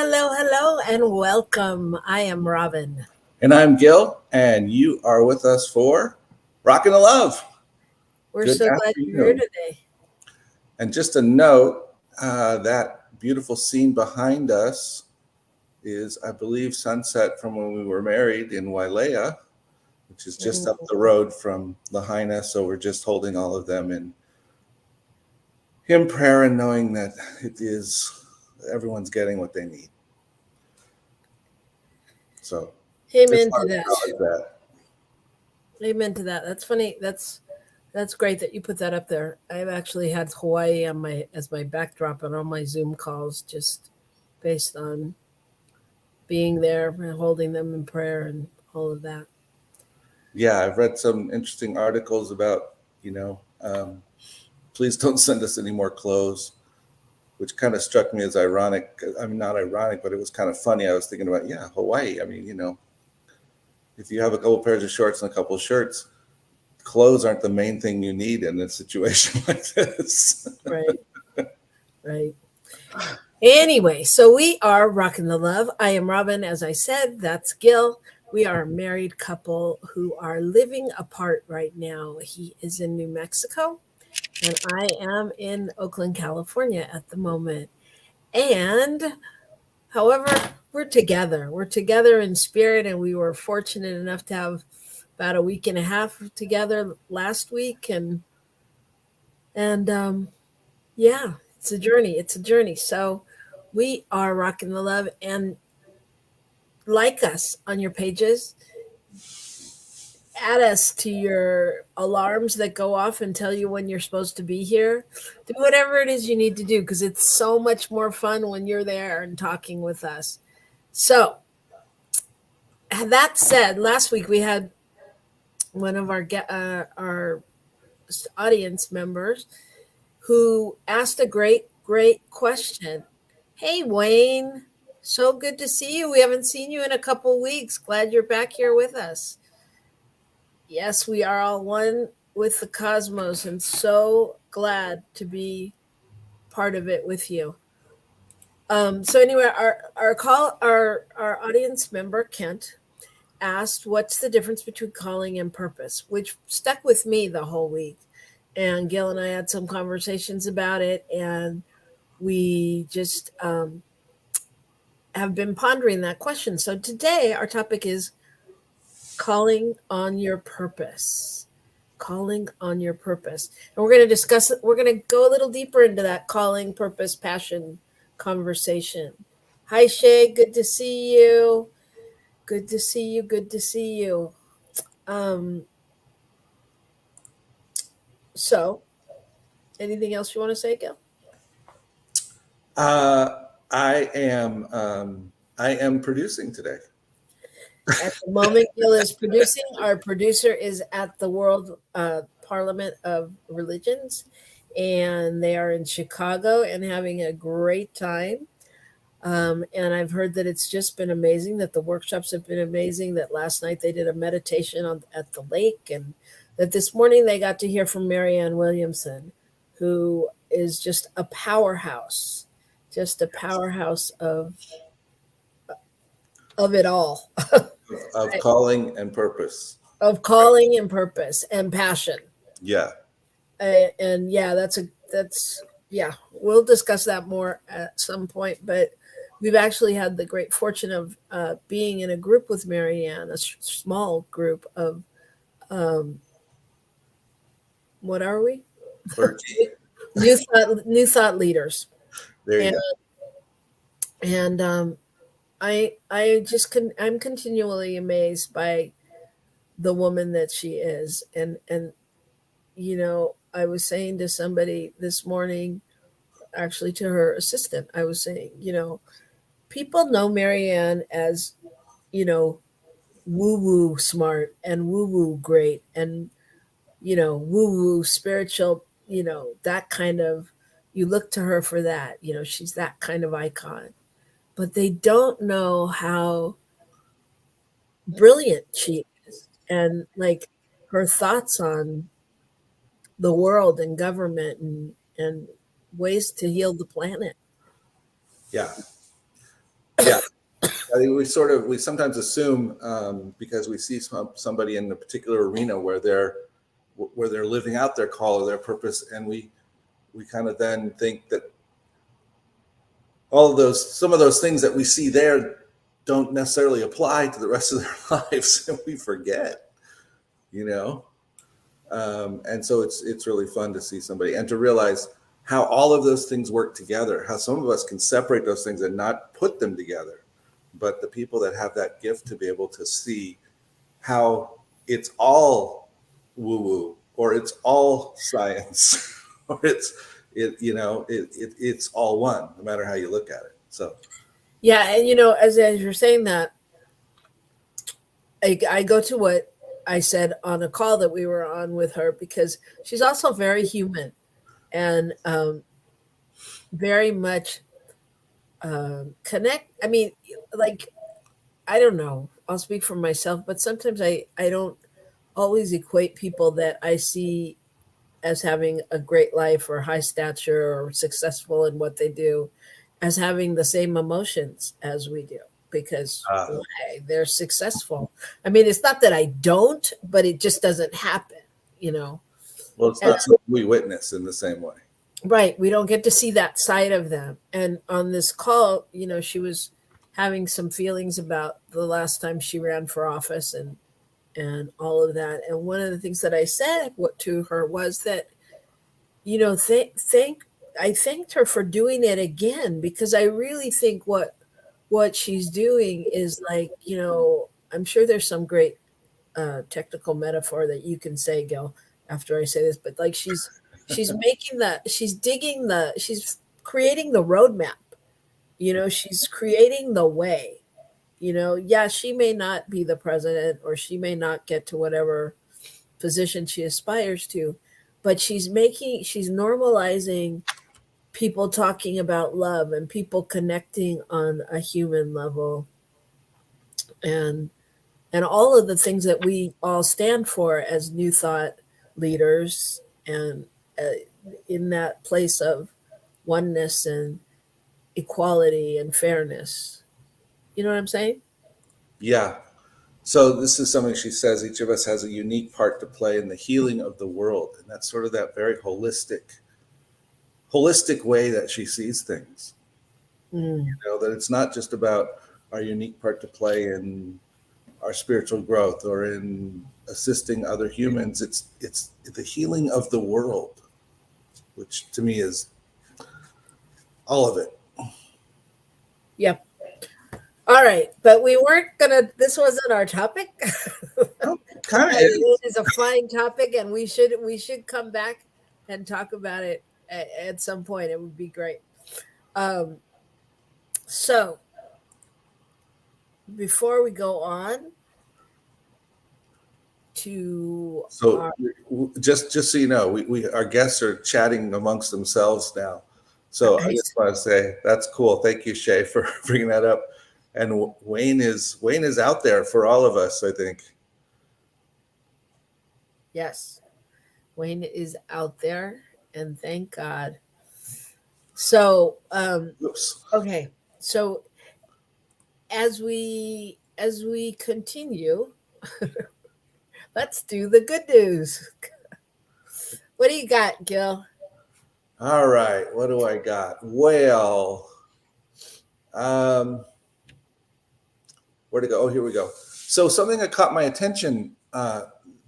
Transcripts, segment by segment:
hello, and welcome. I am Robyn. And I'm Gil, and you are with us for Rockin the Love. We're Good so glad you're here afternoon. today. And just a note, that beautiful scene behind us is, I believe, sunset from when we were married in Wailea, which is just up the road from Lahaina. So we're just holding all of them in prayer and knowing that everyone's getting what they need. So Amen just to want to that. acknowledge that. Amen to that. That's funny. That's great that you put that up there. I've actually had Hawaii on as my backdrop on all my Zoom calls, just based on being there and holding them in prayer and all of that. Yeah, I've read some interesting articles about, please don't send us any more clothes, which kind of struck me as ironic. I mean, not ironic, but it was kind of funny. I was thinking about, Hawaii. I mean, if you have a couple pairs of shorts and a couple of shirts, clothes aren't the main thing you need in a situation like this. Right. Anyway, so we are Rockin the Love. I am Robyn, as I said. That's Gil. We are a married couple who are living apart right now. He is in New Mexico, and I am in Oakland, California at the moment. And however, we're together. We're together in spirit, and we were fortunate enough to have about a week and a half together last week, and yeah, it's a journey. It's a journey. So we are Rockin the Love, and like us on your pages. Add us to your alarms that go off and tell you when you're supposed to be here. Do whatever it is you need to do because it's so much more fun when you're there and talking with us. So, that said, last week we had one of our audience members who asked a great question. Hey, Wayne, so good to see you. We haven't seen you in a couple weeks. Glad you're back here with us. Yes, we are all one with the cosmos and so glad to be part of it with you. So anyway, our audience member Kent asked, "What's the difference between calling and purpose?" Which stuck with me the whole week. And Gil and I had some conversations about it, and we just have been pondering that question. So today, our topic is calling on your purpose. Calling on your purpose. And we're going to discuss it. We're going to go a little deeper into that calling, purpose, passion conversation. Hi, Shay. Good to see you. Good to see you. Good to see you. So, anything else you want to say, Gil? I am producing today. At the moment, Gil is producing. Our producer is at the World Parliament of Religions, and they are in Chicago and having a great time. And I've heard that it's just been amazing, that the workshops have been amazing, that last night they did a meditation at the lake, and that this morning they got to hear from Marianne Williamson, who is just a powerhouse of it all. Of calling and purpose. Of calling and purpose and passion. Yeah. And yeah, yeah, we'll discuss that more at some point, but we've actually had the great fortune of being in a group with Marianne, a small group of what are we? 13. New thought leaders. There you go. And I'm continually amazed by the woman that she is, and I was saying to somebody this morning, actually to her assistant, I was saying, people know Marianne as, woo woo smart and woo woo great and, woo woo spiritual, that kind of, you look to her for that, she's that kind of icon. But they don't know how brilliant she is and like her thoughts on the world and government and ways to heal the planet. Yeah. I think we sometimes assume because we see somebody in a particular arena where they're living out their call or their purpose, and we kind of then think that some of those things that we see there don't necessarily apply to the rest of their lives, and we forget, you know. And so it's really fun to see somebody and to realize how all of those things work together, how some of us can separate those things and not put them together. But the people that have that gift to be able to see how it's all woo-woo, or it's all science, or it's all one, no matter how you look at it. So Yeah, and as you're saying that, I go to what I said on a call that we were on with her, because she's also very human and very much connect. I mean, like, I don't know. I'll speak for myself, but sometimes I don't always equate people that I see as having a great life or high stature or successful in what they do as having the same emotions as we do, because why? They're successful. I mean, it's not that I don't, but it just doesn't happen. well, it's And not something we witness in the same way. right, we don't get to see that side of them. And on this call, she was having some feelings about the last time she ran for office and all of that. And one of the things that I said to her was that, I thanked her for doing it again, because I really think what she's doing is like, I'm sure there's some great technical metaphor that you can say, Gil, after I say this, but like she's she's creating the roadmap. She's creating the way. Yeah, she may not be the president, or she may not get to whatever position she aspires to, but she's normalizing people talking about love and people connecting on a human level, and all of the things that we all stand for as new thought leaders, and in that place of oneness and equality and fairness. You know what I'm saying? Yeah. So this is something she says, each of us has a unique part to play in the healing of the world. And that's sort of that very holistic way that she sees things. That it's not just about our unique part to play in our spiritual growth or in assisting other humans. It's the healing of the world, which to me is all of it. Yep. All right, but we weren't gonna. This wasn't our topic. Kind of It is a fine topic, and we should come back and talk about it at some point. It would be great. So before we go on to so just so you know, we our guests are chatting amongst themselves now. So I just want to say that's cool. Thank you, Shay, for bringing that up. And Wayne is out there for all of us, I think. Yes, Wayne is out there, and thank God. So okay, so as we continue, let's do the good news. What do you got, Gil? All right, what do I got? Well, where to go? Oh, here we go. So something that caught my attention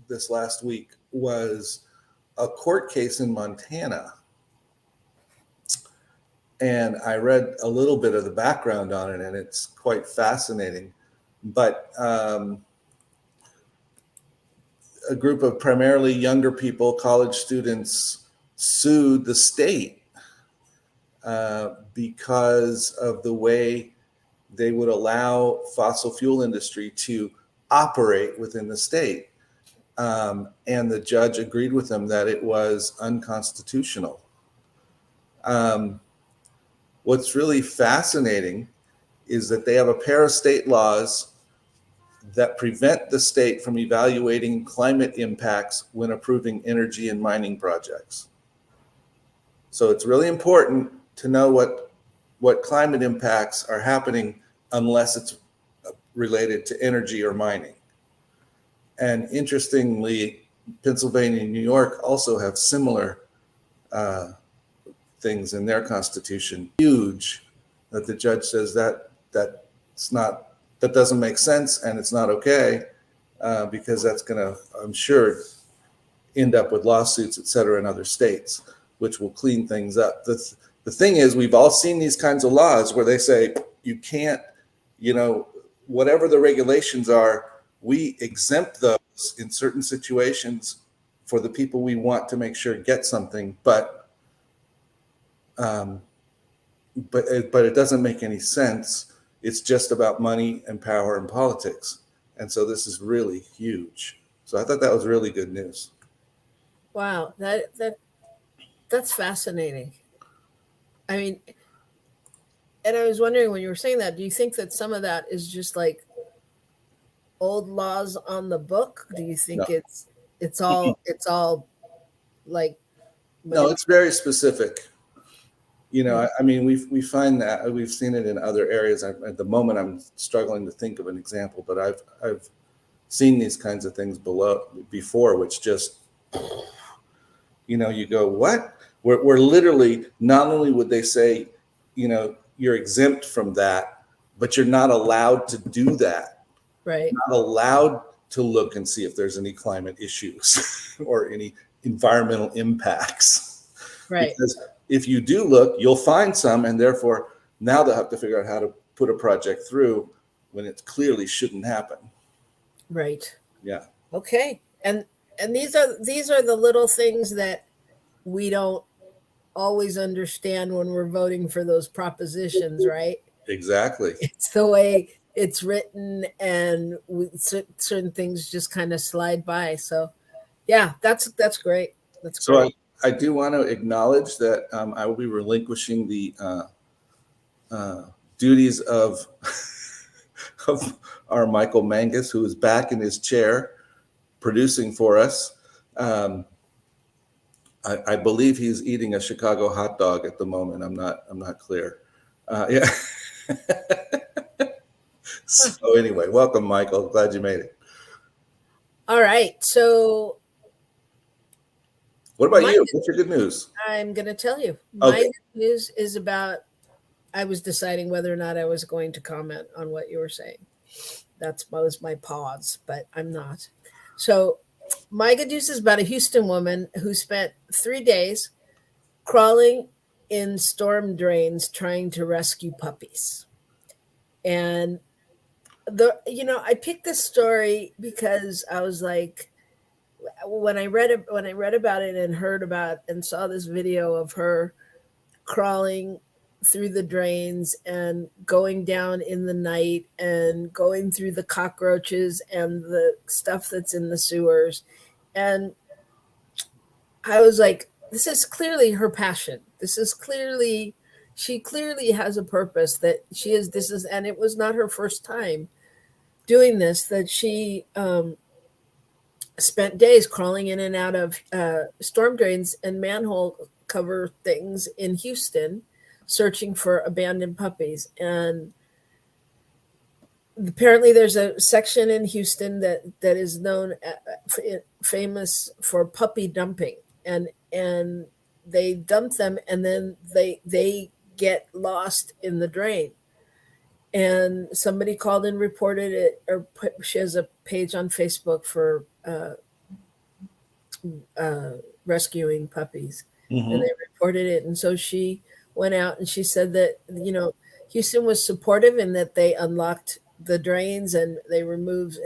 this last week was a court case in Montana. And I read a little bit of the background on it, and it's quite fascinating. But a group of primarily younger people, college students, sued the state because of the way they would allow fossil fuel industry to operate within the state. And the judge agreed with them that it was unconstitutional. What's really fascinating is that they have a pair of state laws that prevent the state from evaluating climate impacts when approving energy and mining projects. So it's really important to know what climate impacts are happening unless it's related to energy or mining. And interestingly, Pennsylvania and New York also have similar uh, things in their constitution. Huge that the judge says that's not, that doesn't make sense and it's not okay, because that's going to, I'm sure, end up with lawsuits, et cetera, in other states, which will clean things up. The thing is, we've all seen these kinds of laws where they say you can't, you know, whatever the regulations are, we exempt those in certain situations for the people we want to make sure get something, um, but it doesn't make any sense. It's just about money and power and politics, and so this is really huge. So I thought that was really good news. Wow, that's fascinating. I mean, and I was wondering when you were saying that, do you think that some of that is just like old laws on the book? Do you No, think it's all like no, manip- it's very specific. You know, Hmm. I mean, we find that we've seen it in other areas. At the moment, I'm struggling to think of an example, but I've seen these kinds of things below before, which just, you know, you go, what? We're literally, not only would they say, you know, you're exempt from that, but you're not allowed to do that. right, Not allowed to look and see if there's any climate issues or any environmental impacts. right, Because if you do look, you'll find some, and therefore now they'll have to figure out how to put a project through when it clearly shouldn't happen. right. Yeah, Okay. And these are the little things that we don't always understand when we're voting for those propositions, right? exactly. It's the way it's written, and certain things just kind of slide by. So, yeah, that's great. That's So great. I do want to acknowledge that I will be relinquishing the uh, duties of of our Michael Mangus, who is back in his chair producing for us. Um, I believe he's eating a Chicago hot dog at the moment. I'm not clear. Yeah. Huh. So anyway, welcome, Michael. Glad you made it. All right. So What about my you? What's your good news? I'm going to tell you. My Okay. news is about. I was deciding whether or not I was going to comment on what you were saying. Was my pause, but I'm not. So my good news is about a Houston woman who spent 3 days crawling in storm drains trying to rescue puppies. And I picked this story because I was like, when I read about it and heard about and saw this video of her crawling through the drains and going down in the night and going through the cockroaches and the stuff that's in the sewers. And I was like, this is clearly her passion. She clearly has a purpose that she is, this is, and it was not her first time doing this, that she spent days crawling in and out of storm drains and manhole cover things in Houston, searching for abandoned puppies. And apparently, there's a section in Houston that is known famous for puppy dumping, and they dump them, and then they get lost in the drain. And somebody called and reported it, or she has a page on Facebook for uh, rescuing puppies, and Hmm. they reported it. And so she went out and she said that Houston was supportive in that they unlocked the drains and they removed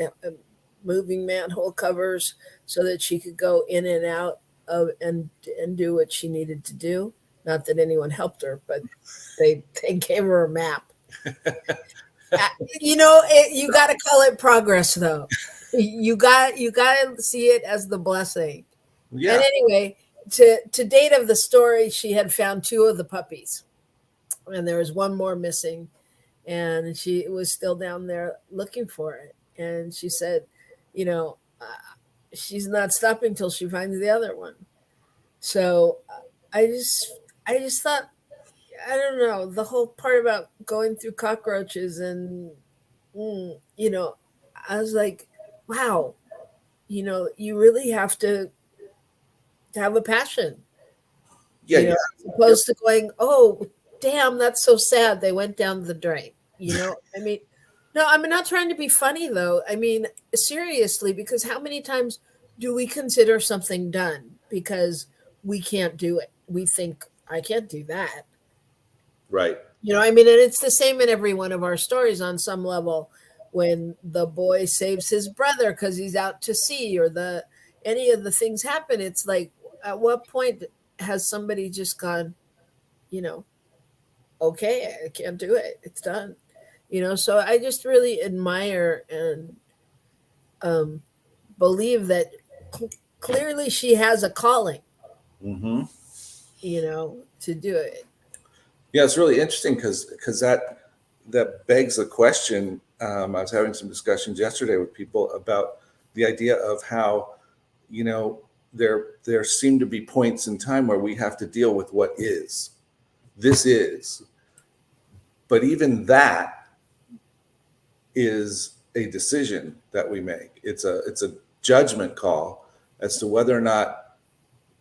moving manhole covers so that she could go in and out of and do what she needed to do. Not that anyone helped her, but they gave her a map. Uh, you got to call it progress, though. You got to see it as the blessing. And Yeah. anyway, to date of the story, she had found two of the puppies, and there was one more missing, and she was still down there looking for it. And she said, you know, she's not stopping till she finds the other one. So I just thought, I don't know, the whole part about going through cockroaches and You know, I was like, wow, you know, you really have to have a passion, Yeah, yeah, as opposed to going, oh, damn, that's so sad. They went down the drain. I mean, no, I'm not trying to be funny though. I mean, seriously, because how many times do we consider something done because we can't do it? We think, I can't do that. right. I mean, and it's the same in every one of our stories on some level. When the boy saves his brother because he's out to sea, or the any of the things happen, it's like, at what point has somebody just gone, you know, okay, I can't do it. It's done. So I just really admire and um, believe that clearly she has a calling, Hmm. to do it. Yeah, it's really interesting because that begs the question. I was having some discussions yesterday with people about the idea of how, you know, there seem to be points in time where we have to deal with what is. This is, but even that is a decision that we make. It's a judgment call as to whether or not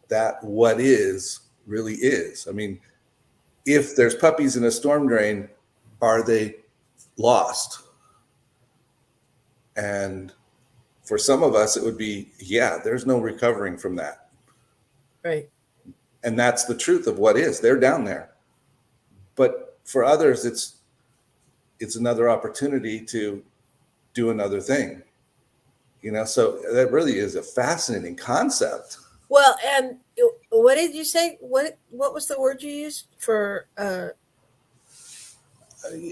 that what is really is. I mean, if there's puppies in a storm drain, are they lost? And for some of us, it would be, yeah, there's no recovering from that. Right. And that's the truth of what is. They're down there. But for others, it's another opportunity to do another thing. So that really is a fascinating concept. Well, and what did you say? What was the word you used for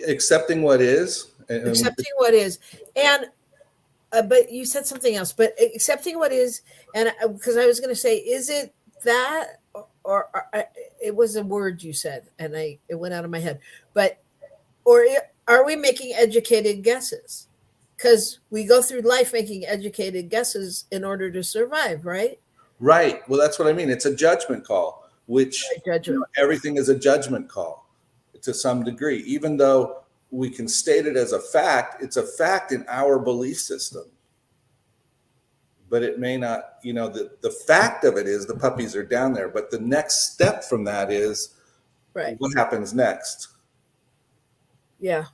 Accepting what is, and accepting what is? And but you said something else. But accepting what is, and because I was going to say, is it that, or it was a word you said, and it went out of my head. But or are we making educated guesses? Because we go through life making educated guesses in order to survive, right? right. Well, that's what I mean. It's a judgment call, which Right, judgment. everything is a judgment call to some degree, even though we can state it as a fact. It's a fact in our belief system, but it may not. The fact of it is the puppies are down there, but the next step from that is Right. what happens next. Yeah.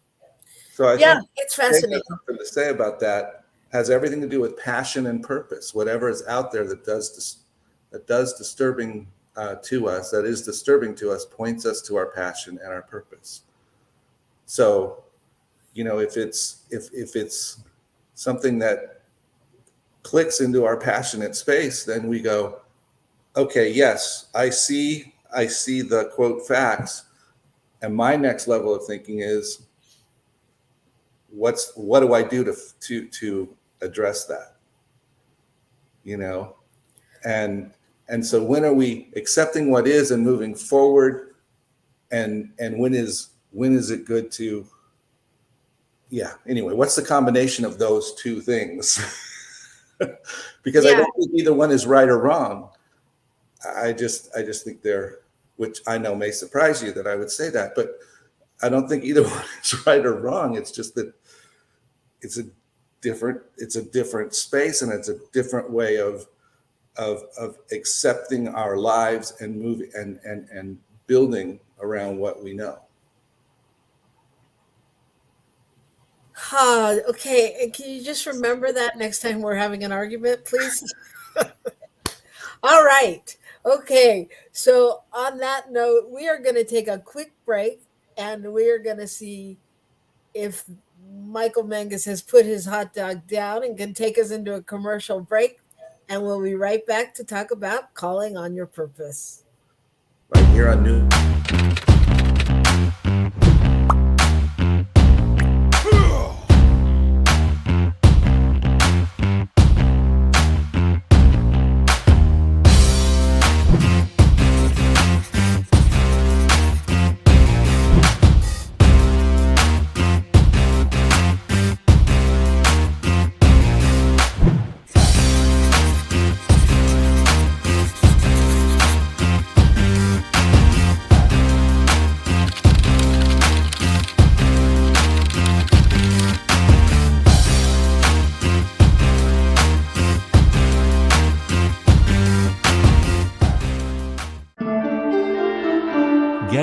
So I Yeah, think it's Jake has fascinating. something to say about that. Has everything to do with passion and purpose. Whatever is out there that does disturbing to us, that is disturbing to us, points us to our passion and our purpose. So, if it's something that clicks into our passionate space, then we go, okay, yes, I see the quote facts, and my next level of thinking is, what do I do to address that? And so when are we accepting what is and moving forward, and when is it good to, yeah, anyway, what's the combination of those two things? Because I Yeah. don't think either one is right or wrong. I just think they're, which I know may surprise you that I would say that, but I don't think either one is right or wrong. It's just that it's a different space, and it's a different way of accepting our lives and moving and building around what we know. Okay. And can you just remember that next time we're having an argument, please? All right. Okay. So, on that note, we are going to take a quick break, and we are going to see if Michael Mangus has put his hot dog down and can take us into a commercial break. And we'll be right back to talk about calling on your purpose. Right here on New.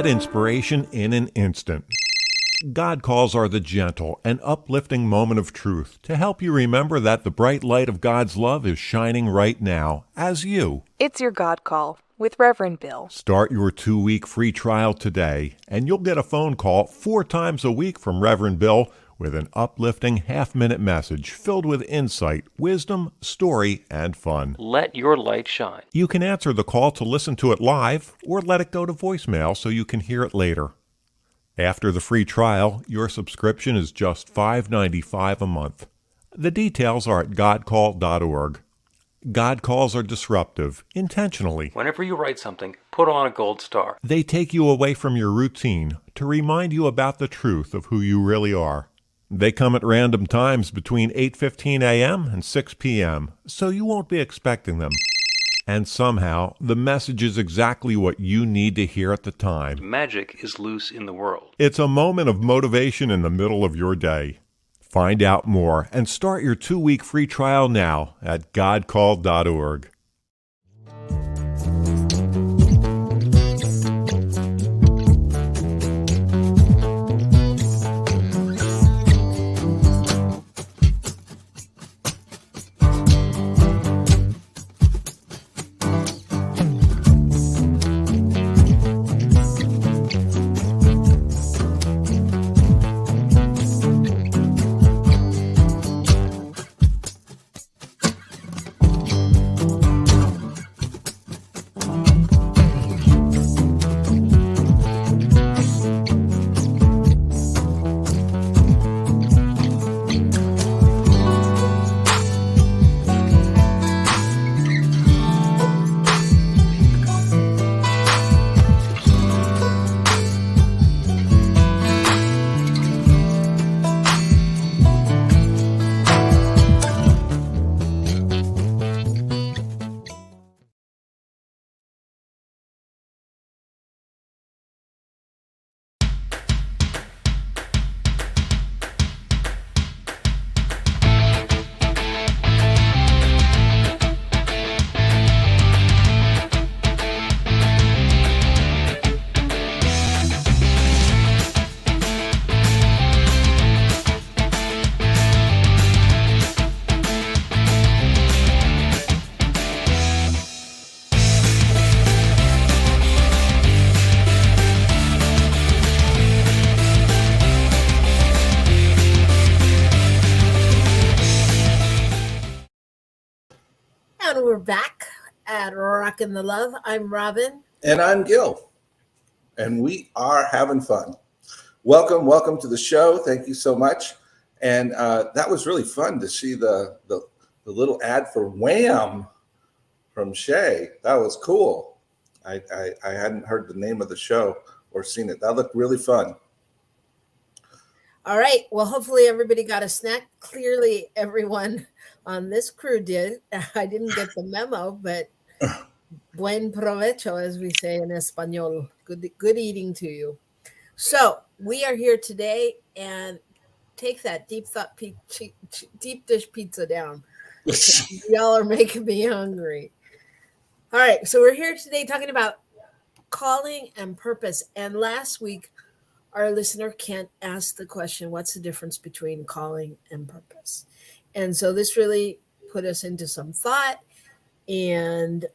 get inspiration in an instant. God calls are the gentle and uplifting moment of truth to help you remember that the bright light of God's love is shining right now as you. It's your God call with Reverend Bill. Start your 2-week free trial today, and you'll get a phone call 4 times a week from Reverend Bill with an uplifting half-minute message filled with insight, wisdom, story, and fun. Let your light shine. You can answer the call to listen to it live or let it go to voicemail so you can hear it later. After the free trial, your subscription is just $5.95 a month. The details are at godcall.org. God calls are disruptive, intentionally. Whenever you write something, put on a gold star. They take you away from your routine to remind you about the truth of who you really are. They come at random times between 8:15 a.m. and 6 p.m., so you won't be expecting them. And somehow, the message is exactly what you need to hear at the time. Magic is loose in the world. It's a moment of motivation in the middle of your day. Find out more and start your 2-week free trial now at godcall.org. And we're back at Rockin the Love. I'm Robyn. And I'm Gil. And we are having fun. Welcome to the show. Thank you so much. And that was really fun to see the little ad for Wham from Shay. That was cool. I hadn't heard the name of the show or seen it. That looked really fun. All right. Well, hopefully everybody got a snack. Clearly, everyone on this crew did. I didn't get the memo, but buen provecho, as we say in Espanol. Good eating to you. So we are here today, and take that deep dish pizza down. Y'all are making me hungry. All right. So we're here today talking about calling and purpose. And last week, our listener Kent asked the question, what's the difference between calling and purpose? And so this really put us into some thought. And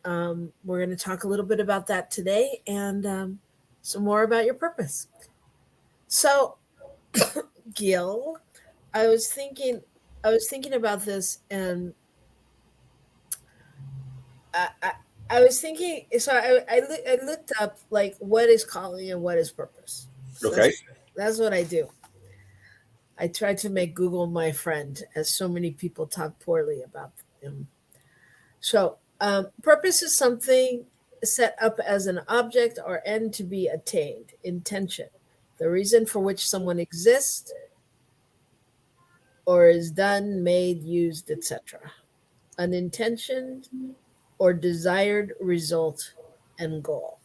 we're going to talk a little bit about that today and some more about your purpose. So, Gil, I was thinking about this, and I was thinking, so I looked up like what is calling and what is purpose. So Okay. That's what I do. I try to make Google my friend, as so many people talk poorly about him. So purpose is something set up as an object or end to be attained, intention, the reason for which someone exists or is done, made, used, etc. An intention or desired result and goal.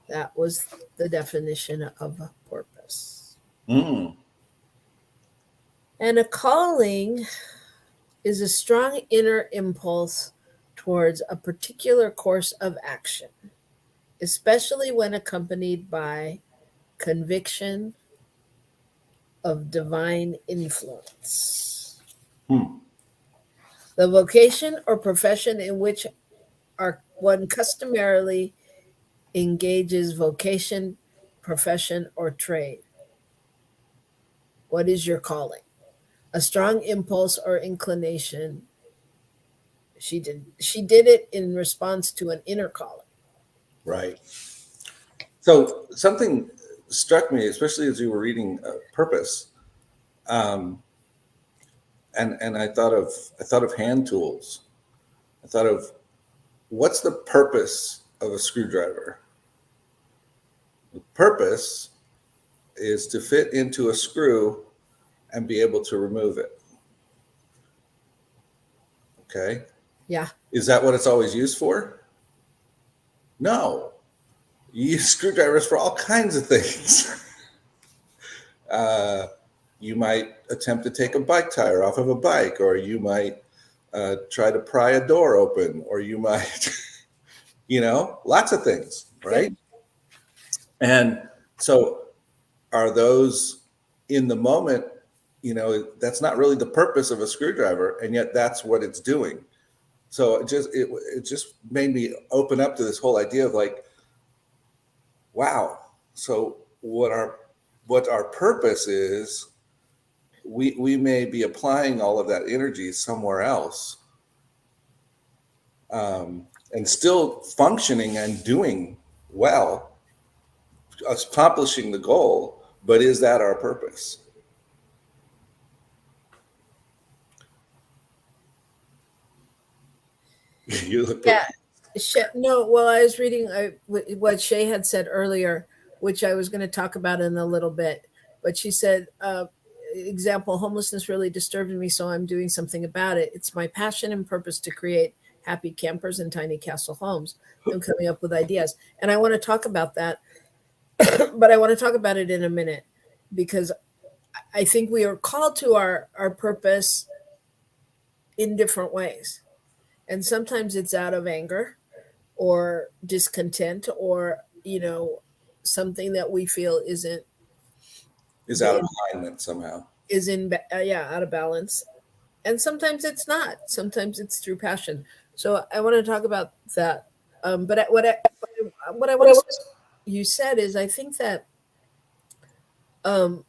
That was the definition of a purpose. And a calling is a strong inner impulse towards a particular course of action. especially when accompanied by conviction of divine influence. Hmm. The vocation or profession in which one customarily engages vocation, profession, or trade. What is your calling? A strong impulse or inclination. She did it in response to an inner calling. Right. So something struck me, especially as you were reading Purpose, um, and I thought of hand tools. I thought of what's the purpose of a screwdriver? The purpose is to fit into a screw and be able to remove it. Okay. Yeah. Is that what it's always used for? No. You use screwdrivers for all kinds of things. uh, you might attempt to take a bike tire off of a bike, or you might try to pry a door open, or you might, lots of things, right? And so are those in the moment, that's not really the purpose of a screwdriver, and yet that's what it's doing. So it just made me open up to this whole idea of like, wow. So what our purpose is, we may be applying all of that energy somewhere else, and still functioning and doing well, accomplishing the goal. But is that our purpose? You look. Yeah. No, well, I was reading what Shay had said earlier, which I was going to talk about in a little bit. But she said, example, homelessness really disturbed me, so I'm doing something about it. It's my passion and purpose to create happy campers and tiny castle homes. I'm coming up with ideas. And I want to talk about that, but I want to talk about it in a minute, because I think we are called to our purpose in different ways. And sometimes it's out of anger or discontent, or something that we feel Is out of alignment somehow. out of balance. And sometimes it's not. Sometimes it's through passion. So I want to talk about that. But what I want to you said is, I think that um,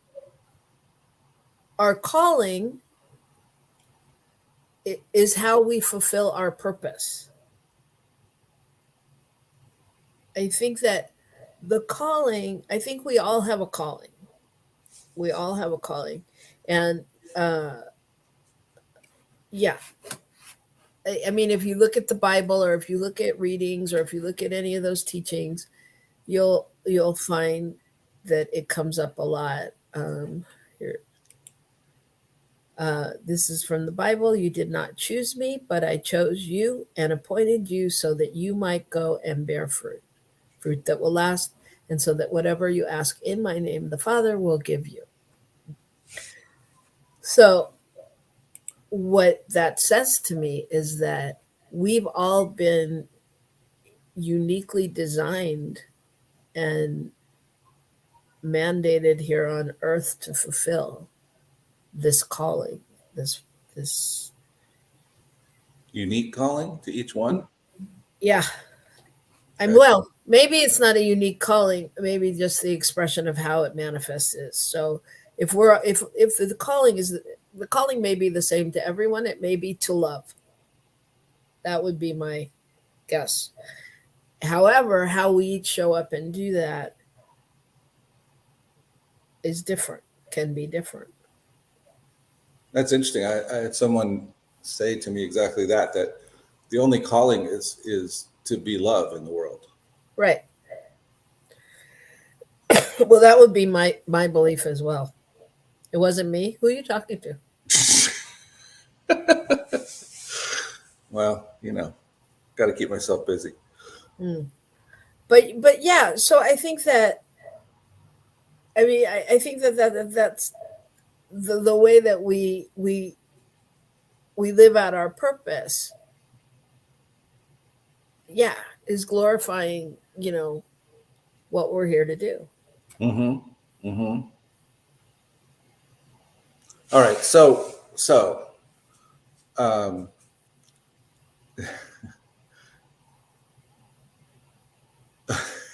our calling is how we fulfill our purpose. I think that I think we all have a calling. We all have a calling. And yeah, I mean, if you look at the Bible, or if you look at readings, or if you look at any of those teachings, you'll find that it comes up a lot. Here, this is from the Bible. You did not choose me, but I chose you and appointed you so that you might go and bear fruit that will last, and so that whatever you ask in my name, the Father will give you. So what that says to me is that we've all been uniquely designed and mandated here on earth to fulfill this calling, this Unique calling to each one. yeah. Well, maybe it's not a unique calling, maybe just the expression of how it manifests is. So if the calling may be the same to everyone, it may be to love. That would be my guess. However, how we each show up and do that is different, can be different. That's interesting. I had someone say to me exactly that the only calling is to be love in the world. Right. Well, that would be my belief as well. It wasn't me. Who are you talking to? Well, got to keep myself busy. But yeah, so I think that, I think that's the way that we live out our purpose. Yeah, is glorifying what we're here to do. Mm-hmm. Mm-hmm. All right. So um,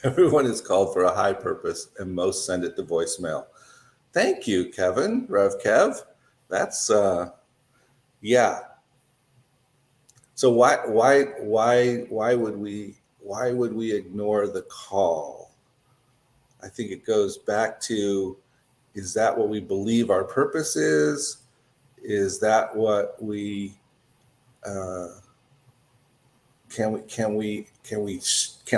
everyone is called for a high purpose, and most send it to voicemail. Thank you, Kevin, Rev Kev. That's yeah. So why would we ignore the call? I think it goes back to, is that what we believe our purpose is? Is that what we uh, can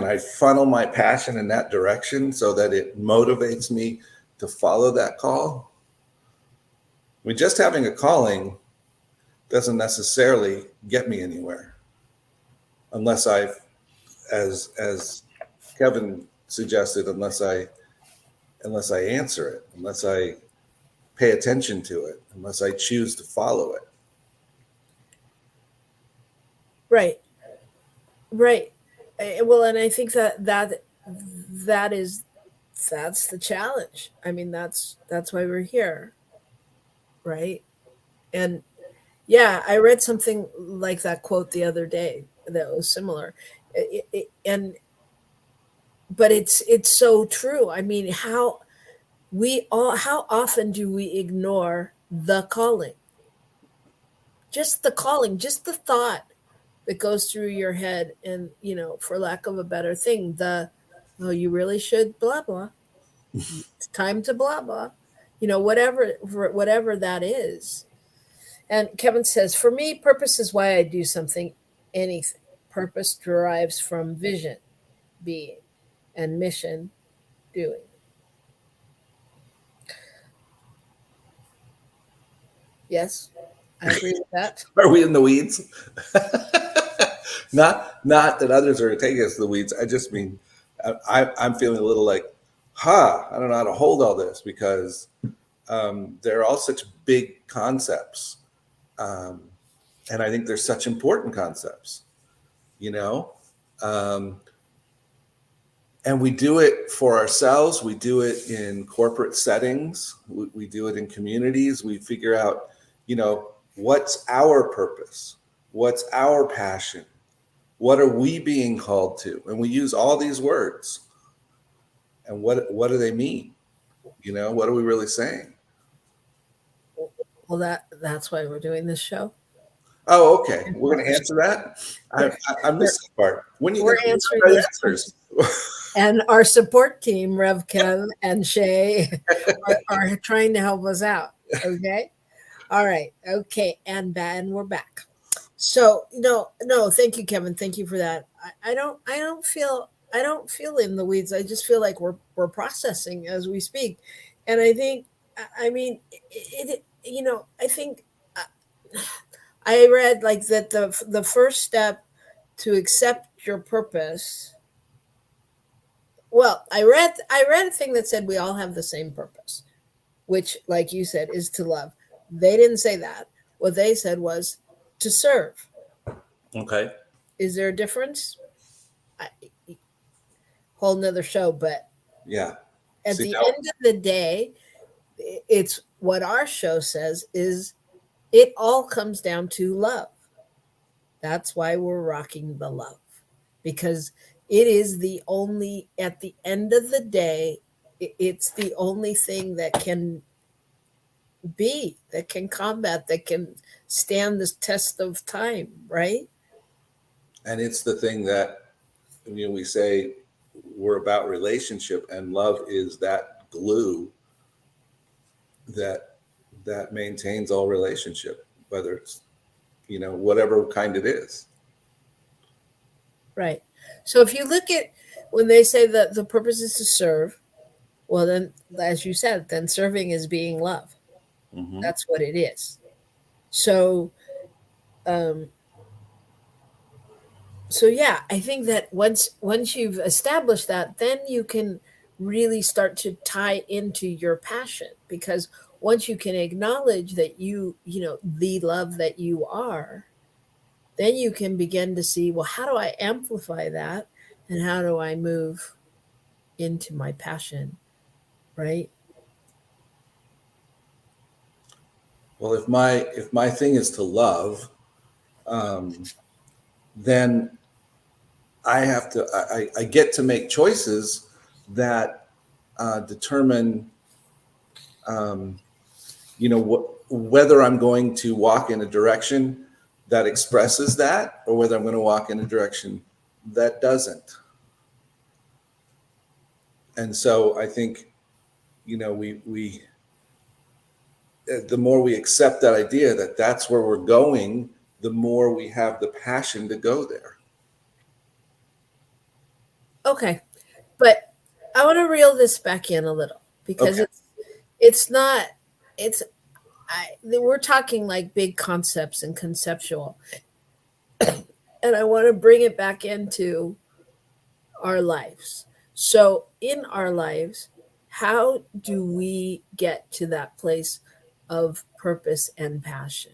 I funnel my passion in that direction so that it motivates me to follow that call? I mean, just having a calling doesn't necessarily get me anywhere unless I, as Kevin suggested, unless I answer it, unless I pay attention to it, unless I choose to follow it. Right. Right. Well, and I think that's the challenge. I mean, that's why we're here, right? And yeah, I read something like that quote the other day that was similar. And but it's so true. I mean, how often do we ignore the calling? Just the calling, just the thought that goes through your head, and for lack of a better thing, oh, you really should blah blah. It's time to blah blah. Whatever that is. And Kevin says, for me, purpose is why I do something, anything. Purpose derives from vision, being, and mission, doing. Yes, I agree with that. Are we in the weeds? Not that others are taking us to the weeds. I just mean, I'm feeling a little like, I don't know how to hold all this, because they're all such big concepts. And I think they're such important concepts, and we do it for ourselves. We do it in corporate settings. We do it in communities. We figure out, what's our purpose? What's our passion? What are we being called to? And we use all these words. And what do they mean? What are we really saying? Well, that's why we're doing this show. Oh, okay. We're going to answer that. I missed that part. When are you We're going to answering the this. answers? And our support team, Rev Kev and Shay, are trying to help us out. Okay. All right. Okay. And we're back. So no, thank you, Kevin. Thank you for that. I don't feel in the weeds. I just feel like we're processing as we speak. And I think, I mean, I think I read like that the first step to accept your purpose. Well, I read a thing that said we all have the same purpose, which, like you said, is to love. They didn't say that. What they said was to serve. Okay. Is there a difference? Whole nother show, but yeah. At the end of the day, it's what our show says is it all comes down to love. That's why we're rocking the love, because it is the only, at the end of the day, it's the only thing that can that can combat, that can stand the test of time, right? And it's the thing that, we say we're about relationship, and love is that glue that maintains all relationship, whether it's, whatever kind it is. Right. So if you look at when they say that the purpose is to serve, well, then, as you said, then serving is being love. Mm-hmm. That's what it is. So, yeah, I think that once you've established that, then you can really start to tie into your passion, because once you can acknowledge that the love that you are, then you can begin to see, well, how do I amplify that? and how do I move into my passion, right? Well, if my thing is to love, um, then I get to make choices that determine, um, whether I'm going to walk in a direction that expresses that, or whether I'm going to walk in a direction that doesn't. And so I think, we the more we accept that idea that that's where we're going, the more we have the passion to go there. Okay. But I want to reel this back in a little because Okay. it's not it's we're talking like big concepts and conceptual, and I want to bring it back into our lives. So in our lives, how do we get to that place of purpose and passion?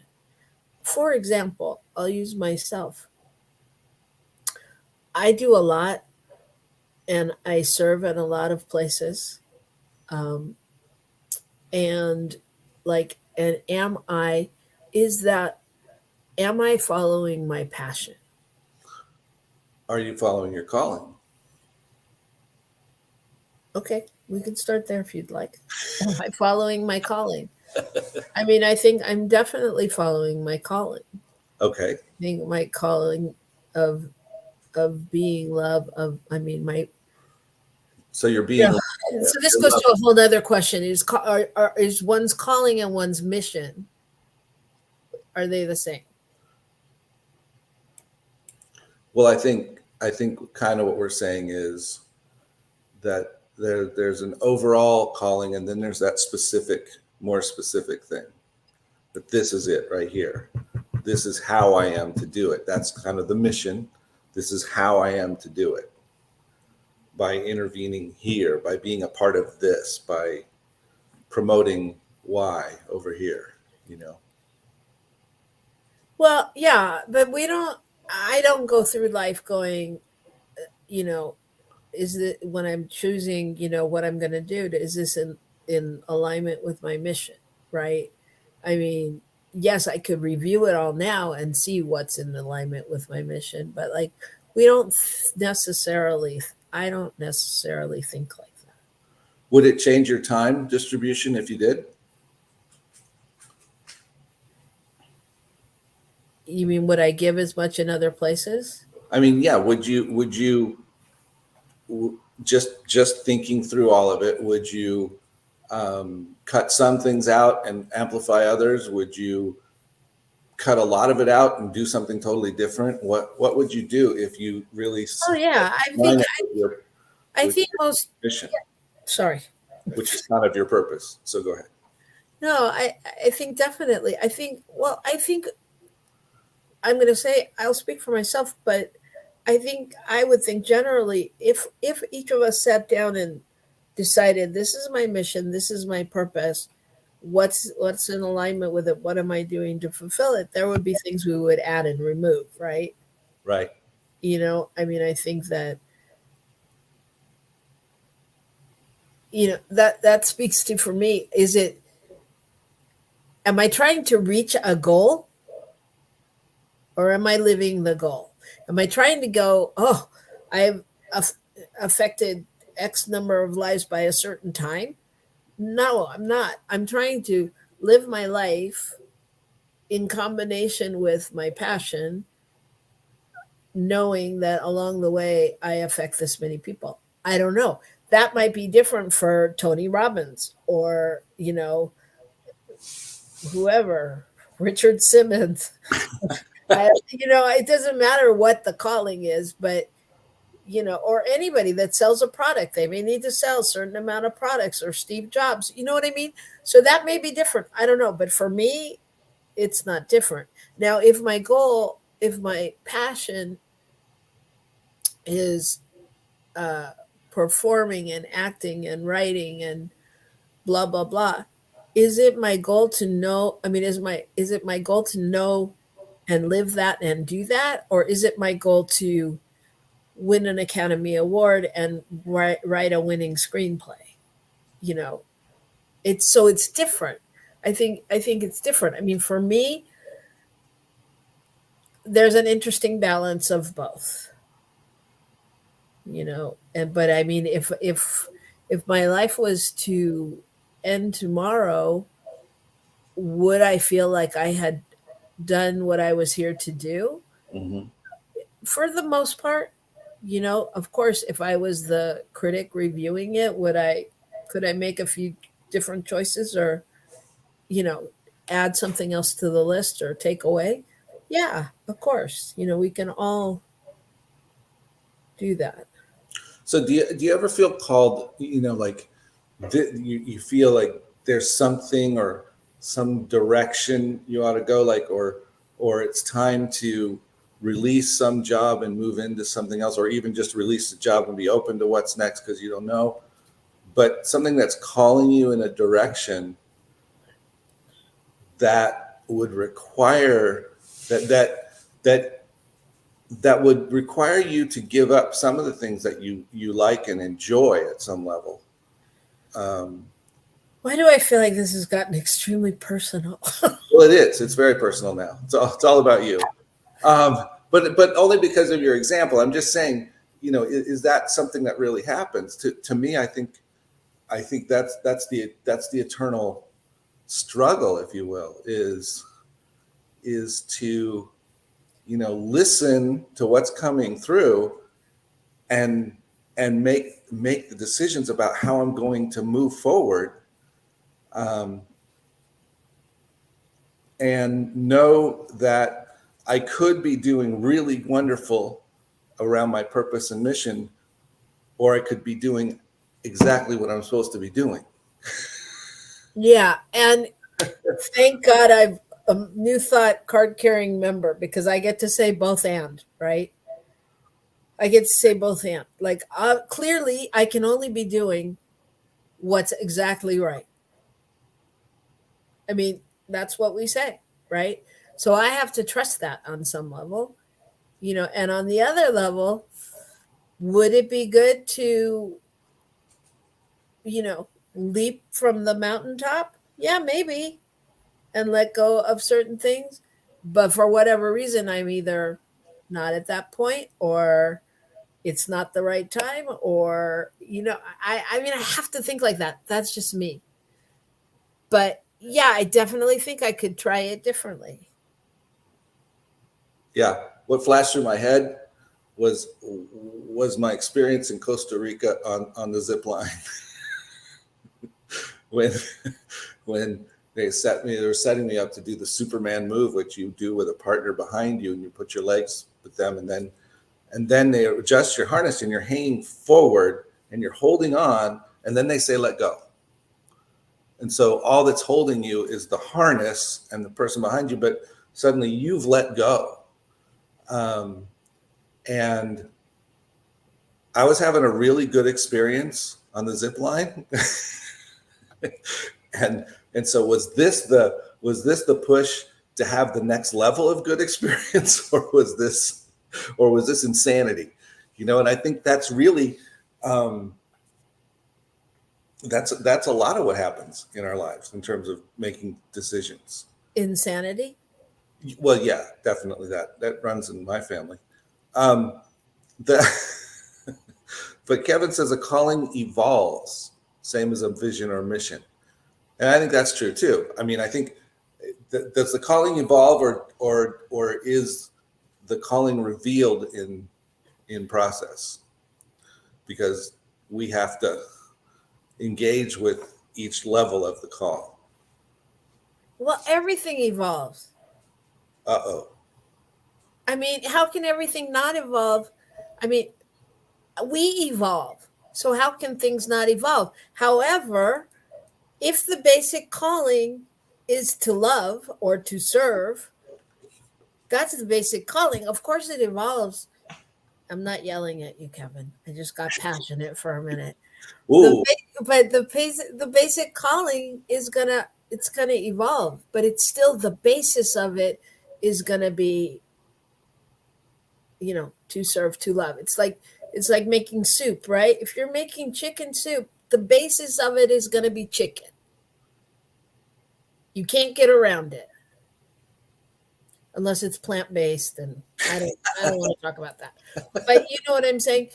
For example, I'll use myself. I do a lot and I serve in a lot of places. Um, and and is that, am I following my passion? Are you following your calling? Okay, we can start there if you'd like. Am I following my calling? I mean, I think I'm definitely following my calling. Okay. I think my calling of being love of I mean my So you're yeah. being So this goes to a whole other question: is one's calling and one's mission, are they the same? well. I think kind of what we're saying is that there's an overall calling, and then there's that more specific thing. That this is it right here. This is how I am to do it. That's kind of the mission. This is how I am to do it. By intervening here, by being a part of this, by promoting Y over here, Well, yeah, but I don't go through life going, you know, is it when I'm choosing, what I'm going to do, is this in alignment with my mission, right? I mean, yes, I could review it all now and see what's in alignment with my mission, but like we don't necessarily, I don't necessarily think like that. Would it change your time distribution if you did? You mean would I give as much in other places? I mean, yeah. Would you just thinking through all of it? Would you cut some things out and amplify others? Would you cut a lot of it out and do something totally different? What would you do if you really Oh yeah, line it with I with think your most. mission, Sorry. which is kind of your purpose? So go ahead. No, I think definitely. I think I'm going to say I'll speak for myself, but I think I would think generally if each of us sat down and decided this is my mission, this is my purpose, what's in alignment with it, what am I doing to fulfill it, there would be things we would add and remove, right? Right. I mean, I think that that speaks to, for me, am I trying to reach a goal or am I living the goal? Am I trying to go, oh, I've affected X number of lives by a certain time? No, I'm not. I'm trying to live my life in combination with my passion, knowing that along the way I affect this many people. I don't know. That might be different for Tony Robbins or, whoever, Richard Simmons. It doesn't matter what the calling is, but or anybody that sells a product, they may need to sell a certain amount of products, or Steve Jobs, you know what I mean? So that may be different. I don't know. But for me, it's not different. Now, if my passion is performing and acting and writing and blah, blah, blah, is it my goal to know? I mean, is it my goal to know and live that and do that? Or is it my goal to win an Academy Award and write a winning screenplay. You know, it's different. I think it's different. I mean, for me, there's an interesting balance of both. And but I mean, if my life was to end tomorrow, would I feel like I had done what I was here to do? Hmm. For the most part. Of course, if I was the critic reviewing it, could I make a few different choices, or you know add something else to the list or take away? Yeah, of course. We can all do that. So do you ever feel called, like you feel like there's something or some direction you ought to go, like, or it's time to release some job and move into something else, or even just release the job and be open to what's next because you don't know, but something that's calling you in a direction that would require that would require you to give up some of the things that you like and enjoy at some level. Um, Why do I feel like this has gotten extremely personal? well, it is. It's very personal now. It's all about you. But only because of your example. I'm just saying, is that something that really happens? To me, I think that's the eternal struggle, if you will, is to listen to what's coming through and make the decisions about how I'm going to move forward, and know that I could be doing really wonderful around my purpose and mission, or I could be doing exactly what I'm supposed to be doing. Yeah, and thank God I'm a New Thought card carrying member, because I get to say both and, right? I get to say both and. Like, clearly, I can only be doing what's exactly right. I mean, that's what we say, right? So I have to trust that on some level, and on the other level, would it be good to, leap from the mountaintop? Yeah, maybe, and let go of certain things. But for whatever reason, I'm either not at that point, or it's not the right time, or I mean, I have to think like that. That's just me. But yeah, I definitely think I could try it differently. Yeah, what flashed through my head was my experience in Costa Rica on the zip line. when when they were setting me up to do the Superman move, which you do with a partner behind you, and you put your legs with them, and then they adjust your harness and you're hanging forward and you're holding on, and then they say let go. And so all that's holding you is the harness and the person behind you, but suddenly you've let go. Um, and I was having a really good experience on the zip line. and so was this the push to have the next level of good experience, or was this insanity? And I think that's really, that's a lot of what happens in our lives in terms of making decisions. Insanity. Well, yeah, definitely that runs in my family. Um, the But Kevin says a calling evolves, same as a vision or mission. And I think that's true too. I mean, I think does the calling evolve, or is the calling revealed in process? Because we have to engage with each level of the call. Well, everything evolves. Uh-oh. I mean, how can everything not evolve? I mean, we evolve. So how can things not evolve? However, if the basic calling is to love or to serve, that's the basic calling. Of course it evolves. I'm not yelling at you, Kevin. I just got passionate for a minute. Ooh. But the basic calling is gonna evolve, but it's still the basis of it is gonna be to serve, to love. It's like making soup, right? If you're making chicken soup, the basis of it is going to be chicken. You can't get around it unless it's plant-based, and I don't want to talk about that. But you know what I'm saying?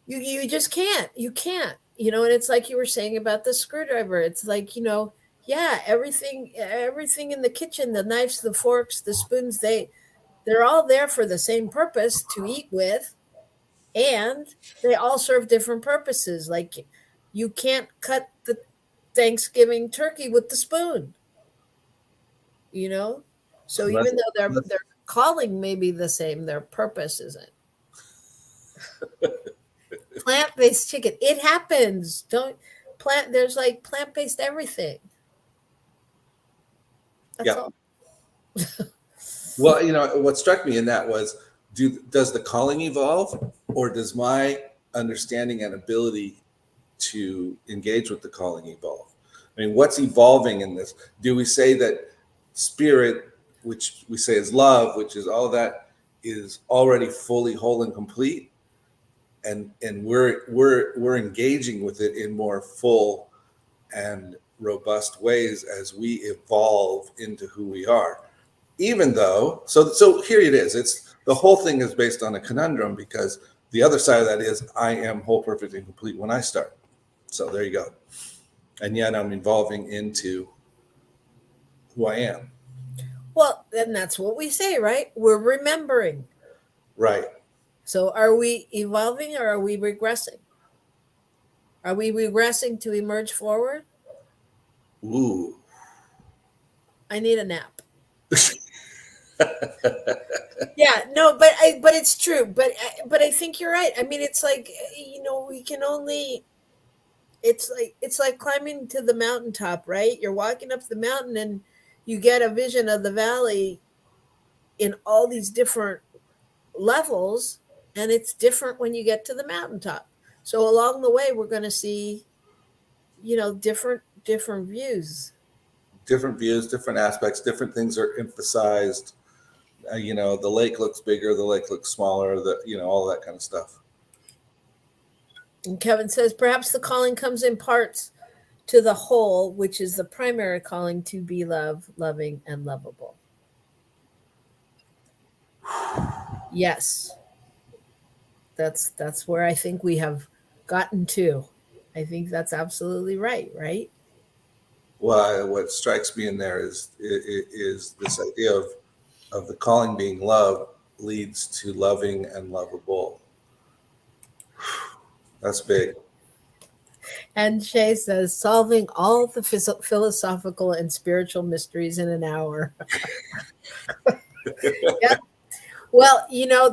You just can't. You can't. And it's like you were saying about the screwdriver. It's like, yeah, everything in the kitchen, the knives, the forks, the spoons, they're all there for the same purpose, to eat with, and they all serve different purposes. Like, you can't cut the Thanksgiving turkey with the spoon, you know? So Unless, even though their unless their calling may be the same, their purpose isn't. Plant-based chicken. It happens. Don't there's like plant-based everything. That's yeah. all. Well, what struck me in that was, does the calling evolve, or does my understanding and ability to engage with the calling evolve? I mean, what's evolving in this? Do we say that spirit, which we say is love, which is all that, is already fully whole and complete, and we're engaging with it in more full and robust ways as we evolve into who we are? Even though, so here it is. It's the whole thing is based on a conundrum, because the other side of that is I am whole, perfect, and complete when I start. So there you go. And yet I'm evolving into who I am. Well, then that's what we say, right? We're remembering. Right. So are we evolving, or are we regressing? Are we regressing to emerge forward? Ooh. I need a nap. Yeah, no, but it's true. But I think you're right. I mean, it's like, we can only. It's like climbing to the mountaintop, right? You're walking up the mountain and you get a vision of the valley in all these different levels, and it's different when you get to the mountaintop. So along the way, we're going to see, different views. Different views, different aspects, different things are emphasized. The lake looks bigger, the lake looks smaller, all that kind of stuff. And Kevin says, perhaps the calling comes in parts to the whole, which is the primary calling to be loving, and lovable. Yes. That's where I think we have gotten to. I think that's absolutely right, right? Well, what strikes me in there is this idea of the calling being love leads to loving and lovable. That's big. And Shay says, solving all the philosophical and spiritual mysteries in an hour. Yep. Well,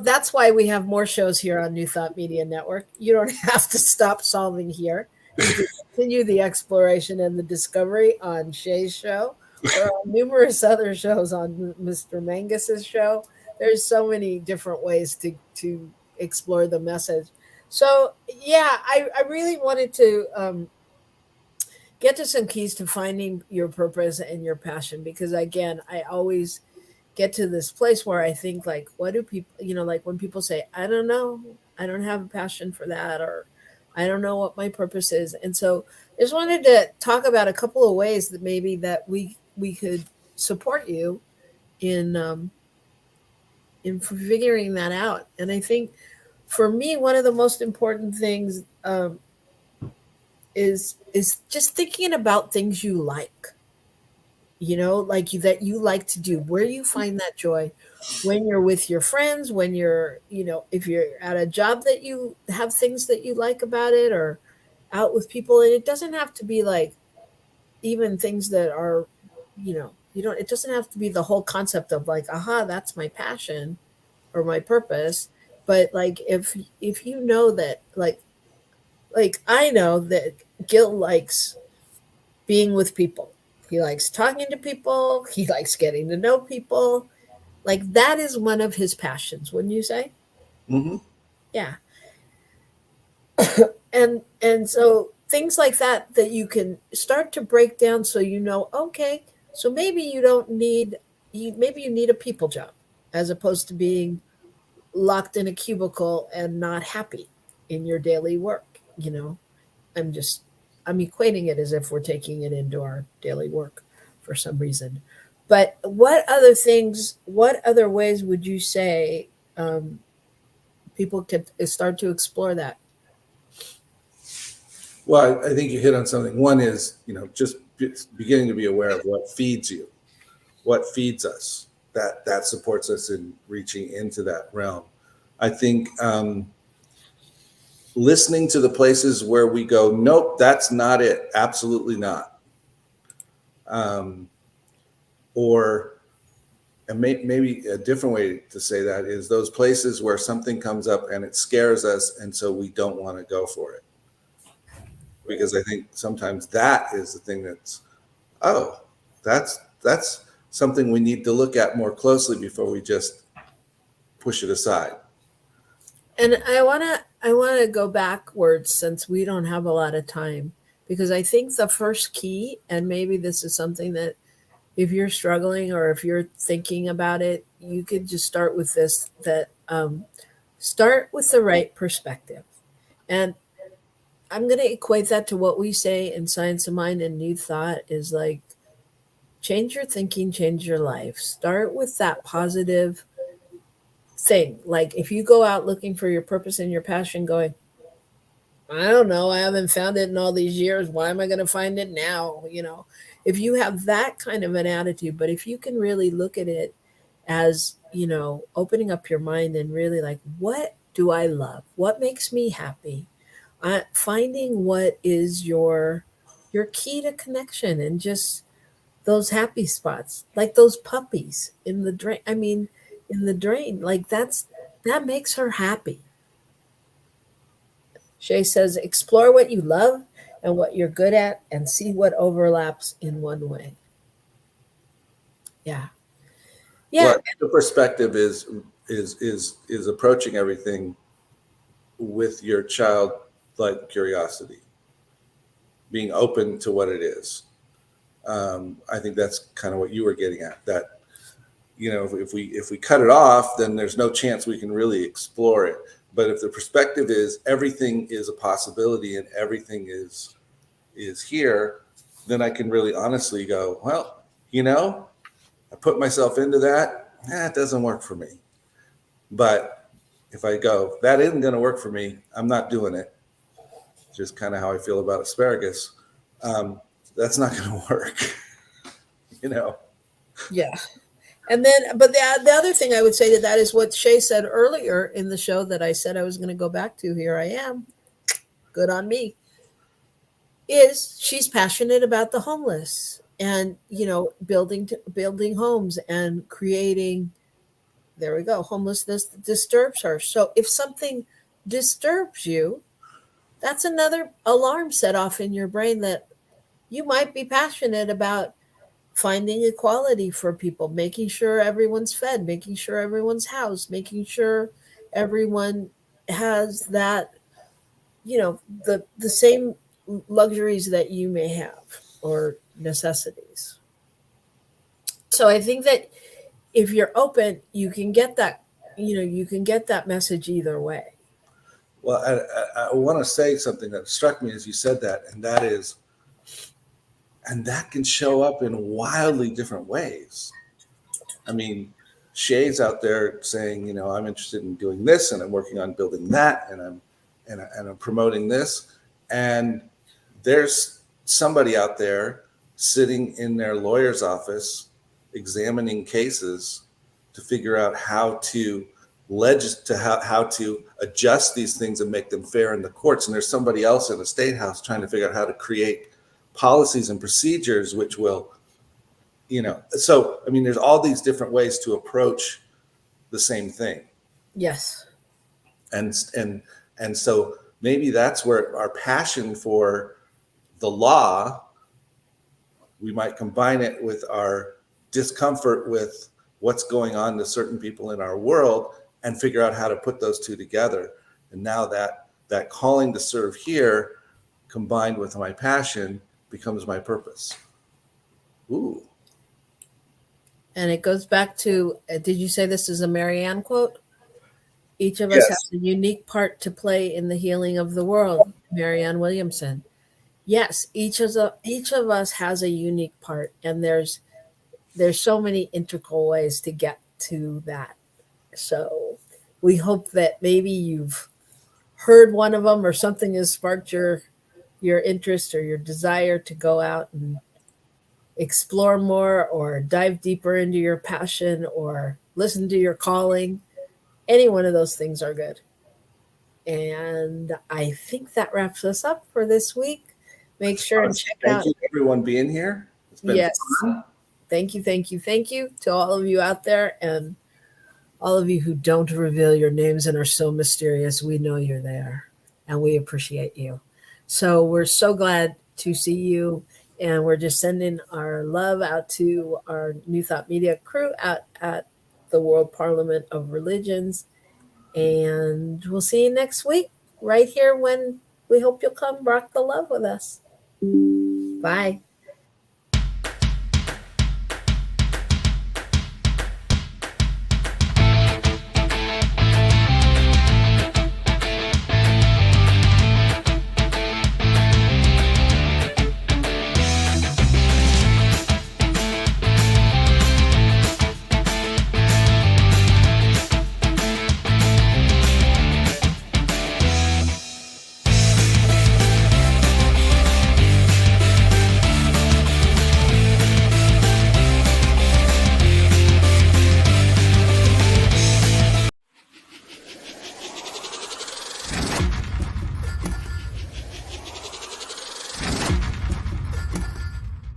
that's why we have more shows here on New Thought Media Network. You don't have to stop solving here. You can continue the exploration and the discovery on Shay's show, or on numerous other shows on Mr. Mangus's show. There's so many different ways to explore the message. So, yeah, I really wanted to get to some keys to finding your purpose and your passion, because, again, I always get to this place where I think, like, what do people, like when people say, I don't know, I don't have a passion for that, or I don't know what my purpose is. And so I just wanted to talk about a couple of ways that maybe that we could support you in figuring that out. And I think for me, one of the most important things is just thinking about things you like. Like that you like to do, where you find that joy when you're with your friends, when you're, if you're at a job that you have things that you like about it, or out with people. And it doesn't have to be like even things that are, it doesn't have to be the whole concept of like, aha, that's my passion or my purpose. But like, if you know that, like I know that Gil likes being with people. He likes talking to people. He likes getting to know people. Like, that is one of his passions, wouldn't you say? Mm-hmm. Yeah. and so things like that you can start to break down, so okay, so maybe you don't need maybe you need a people job, as opposed to being locked in a cubicle and not happy in your daily work. I'm just, I'm equating it as if we're taking it into our daily work for some reason. But what other ways would you say um, people could start to explore that? Well, I think you hit on something. One is, just beginning to be aware of what feeds you, what feeds us, that supports us in reaching into that realm. I think listening to the places where we go, nope, that's not it, absolutely not. Um, or and maybe a different way to say that is those places where something comes up and it scares us, and so we don't want to go for it, because I think sometimes that is the thing that's, oh, that's something we need to look at more closely before we just push it aside. And I want to go backwards since we don't have a lot of time, because I think the first key, and maybe this is something that if you're struggling or if you're thinking about it, you could just start with this, that start with the right perspective. And I'm going to equate that to what we say in Science of Mind and New Thought is like, change your thinking, change your life. Start with that positive thing. Like if you go out looking for your purpose and your passion, going, I don't know, I haven't found it in all these years. Why am I going to find it now? If you have that kind of an attitude, but if you can really look at it as, opening up your mind and really like, what do I love? What makes me happy? Finding what is your key to connection, and just those happy spots, like those puppies in the drain. I mean, in the drain, like that makes her happy. Shay says, explore what you love and what you're good at and see what overlaps in one way. Yeah. Yeah. Well, the perspective is approaching everything with your child like curiosity, being open to what it is. I think that's kind of what you were getting at. That if we cut it off, then there's no chance we can really explore it. But if the perspective is everything is a possibility and everything is here, then I can really honestly go, well, I put myself into that. It doesn't work for me. But if I go, that isn't going to work for me, I'm not doing it. Just kind of how I feel about asparagus. That's not going to work. Yeah. And then, but the other thing I would say to that is what Shay said earlier in the show that I said I was going to go back to. Here I am. Good on me. Is she's passionate about the homeless and, building homes and creating, there we go, homelessness that disturbs her. So if something disturbs you, that's another alarm set off in your brain that you might be passionate about finding equality for people, making sure everyone's fed, making sure everyone's housed, making sure everyone has that, the same luxuries that you may have, or necessities. So I think that if you're open, you can get that message either way. Well, I want to say something that struck me as you said that, and that is, and that can show up in wildly different ways. I mean, Shay's out there saying, I'm interested in doing this, and I'm working on building that, and I'm promoting this, and there's somebody out there sitting in their lawyer's office examining cases to figure out how to how to adjust these things and make them fair in the courts. And there's somebody else in the state house trying to figure out how to create policies and procedures which will, so I mean, there's all these different ways to approach the same thing. Yes. And so maybe that's where our passion for the law, we might combine it with our discomfort with what's going on to certain people in our world and figure out how to put those two together. And now that calling to serve here combined with my passion becomes my purpose. Ooh. And it goes back to, did you say this is a Marianne quote? Each of us Yes. has a unique part to play in the healing of the world. Marianne Williamson. Yes, each of us has a unique part, and there's so many integral ways to get to that. So we hope that maybe you've heard one of them or something has sparked your interest or your desire to go out and explore more or dive deeper into your passion or listen to your calling. Any one of those things are good. And I think that wraps us up for this week. Make sure and check Thank out. you, everyone, being here. It's been Yes. fun. Thank you, thank you, thank you to all of you out there and all of you who don't reveal your names and are so mysterious. We know you're there and we appreciate you. So we're so glad to see you. And we're just sending our love out to our New Thought Media crew out at the World Parliament of Religions. And we'll see you next week, right here when we hope you'll come rock the love with us. Bye.